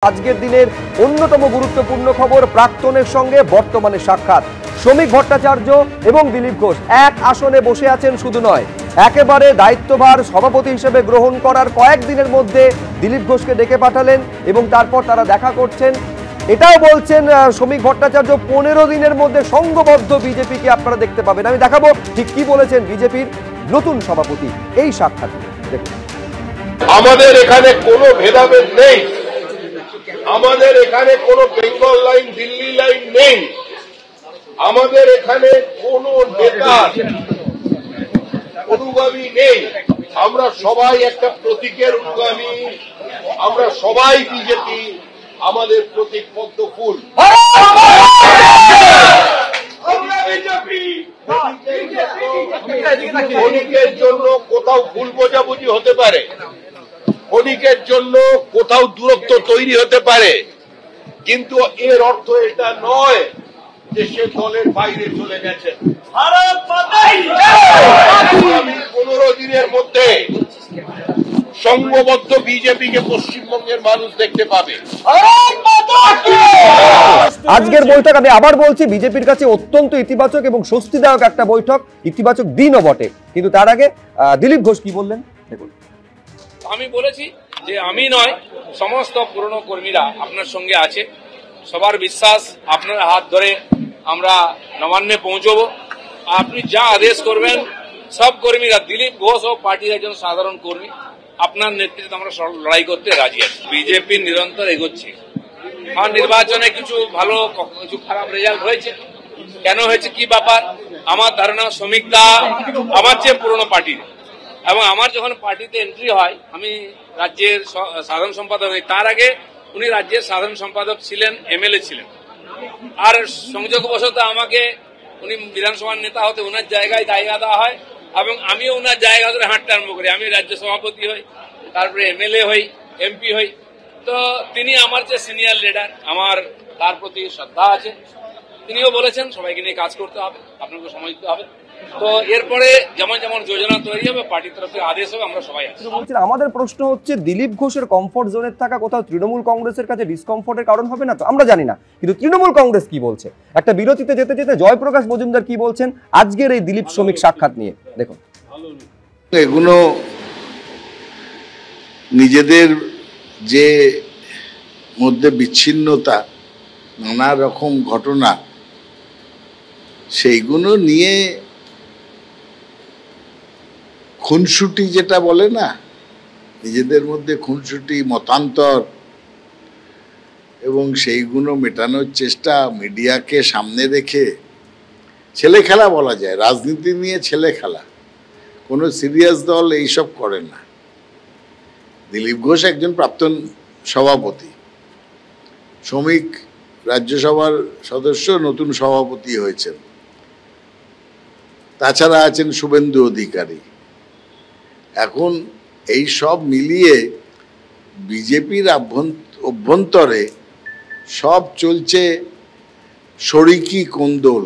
আজকের দিনের অন্যতম গুরুত্বপূর্ণ খবর প্রাক্তনের সঙ্গে বর্তমানে সাক্ষাৎ। শ্রমিক ভট্টাচার্য এবং দিলীপ ঘোষ এক আসনে বসে আছেন, শুধু নয় একেবারে দায়িত্বভার সভাপতি হিসেবে গ্রহণ করার কয়েকদিনের মধ্যে দিলীপ ঘোষকে ডেকে পাঠালেন এবং তারপর তারা দেখা করছেন। এটাও বলছেন শ্রমিক ভট্টাচার্য 15 দিনের মধ্যে সংঘবদ্ধ বিজেপিকে আপনারা দেখতে পাবেন। আমি দেখাবো ঠিক কি বলেছেন বিজেপির নতুন সভাপতি এই সাক্ষাৎ। দেখুন, আমাদের এখানে কোনো ভেদাভেদ নেই, আমাদের এখানে কোনো বেঙ্গল লাইন দিল্লি লাইন নেই, আমাদের এখানে কোনো নেতার অনুগামী নেই। আমরা সবাই একটা প্রতীকের অনুগামী, আমরা সবাই বিজেপি, আমাদের প্রতীক পদ্ম ফুল। ক্ষণিকের জন্য কোথাও ভুল বোঝাবুঝি হতে পারে, ক্ষণিকের জন্য কোথাও দূরত্ব তৈরি হতে পারে, কিন্তু এর অর্থ এটা নয় যে সে দলের বাইরে চলে গেছেন। আগামী 15 দিনের মধ্যে সংঘবদ্ধ বিজেপিকে পশ্চিমবঙ্গের মানুষ দেখতে পাবে। আজকের বৈঠক আমি আবার বলছি বিজেপির কাছে অত্যন্ত ইতিবাচক এবং স্বস্তিদায়ক একটা বৈঠক, ইতিবাচক দিনও বটে। কিন্তু তার আগে দিলীপ ঘোষ কি বললেন দেখুন। আমি বলেছি যে আমি নয়, সমস্ত পুরনো কর্মীরা আপনার সঙ্গে আছে, সবার বিশ্বাস আপনার হাত ধরে আমরা নবান্নে পৌঁছবো। আপনি যা আদেশ করবেন সব কর্মীরা, দিলীপ ঘোষ ও পার্টির একজন সাধারণ কর্মী, আপনার নেতৃত্বে আমরা লড়াই করতে রাজি আছি। বিজেপি নিরন্তর এগোচ্ছে। আর নির্বাচনে কিছু ভালো কিছু খারাপ রেজাল্ট হয়েছে, কেন হয়েছে কি ব্যাপার আমার ধারণা শ্রমিকদা আমার চেয়ে পুরনো পার্টির, এবং আমার যখন পার্টিতে এন্ট্রি হয় আমি রাজ্যের সাধারণ সম্পাদক হই, তার আগে উনি রাজ্যের সাধারণ সম্পাদক ছিলেন, এমএলএ ছিলেন। আর সংযোগবশত আমাকে উনি বিধানসভার নেতা হতে ওনার জায়গায় জায়গা দেওয়া হয় এবং আমিও ওনার জায়গা ধরে হাঁটতে আরম্ভ করি। আমি রাজ্য সভাপতি হই, তারপরে এমএলএ হই, এমপি হই। তো তিনি আমার যে সিনিয়র লিডার, আমার তার প্রতি শ্রদ্ধা আছে। তিনিও বলেছেন সবাইকে নিয়ে কাজ করতে হবে, আপনাকে সময় দিতে হবে। তো এরপরে যেমন যেমন যোজনা তৈরি হবে, পার্টির তরফ থেকে আদেশ হবে, আমরা সবাই আছি। আমাদের প্রশ্ন হচ্ছে দিলীপ ঘোষের কমফোর্ট জোনের থাকা কোথাও তৃণমূল কংগ্রেসের কাছে ডিসকমফোর্টের কারণ হবে না তো? আমরা জানি না, কিন্তু তৃণমূল কংগ্রেস কি বলছে। একটা বিরতিতে যেতে যেতে জয়প্রকাশ মজুমদার কি বলছেন আজকের এই দিলীপ শ্রমিক সাক্ষাৎ নিয়ে দেখুন। এগুলো নিজেদের যে মধ্যে বিচ্ছিন্নতা, নানা রকম ঘটনা, সেইগুলো নিয়ে খুনসুটি যেটা বলে না, নিজেদের মধ্যে খুনসুটি, মতান্তর এবং সেইগুলো মেটানোর চেষ্টা মিডিয়াকে সামনে রেখে ছেলে খেলা বলা যায়। রাজনীতি নিয়ে ছেলে খেলা, কোনো সিরিয়াস দল এইসব করে না। দিলীপ ঘোষ একজন প্রাক্তন সভাপতি, শ্রমিক রাজ্যসভার সদস্য, নতুন সভাপতি হয়েছেন। তাছাড়া আছেন শুভেন্দু অধিকারী। এখন এই সব মিলিয়ে বিজেপির অভ্যন্তরে সব চলছে শরিকি কোন্দল।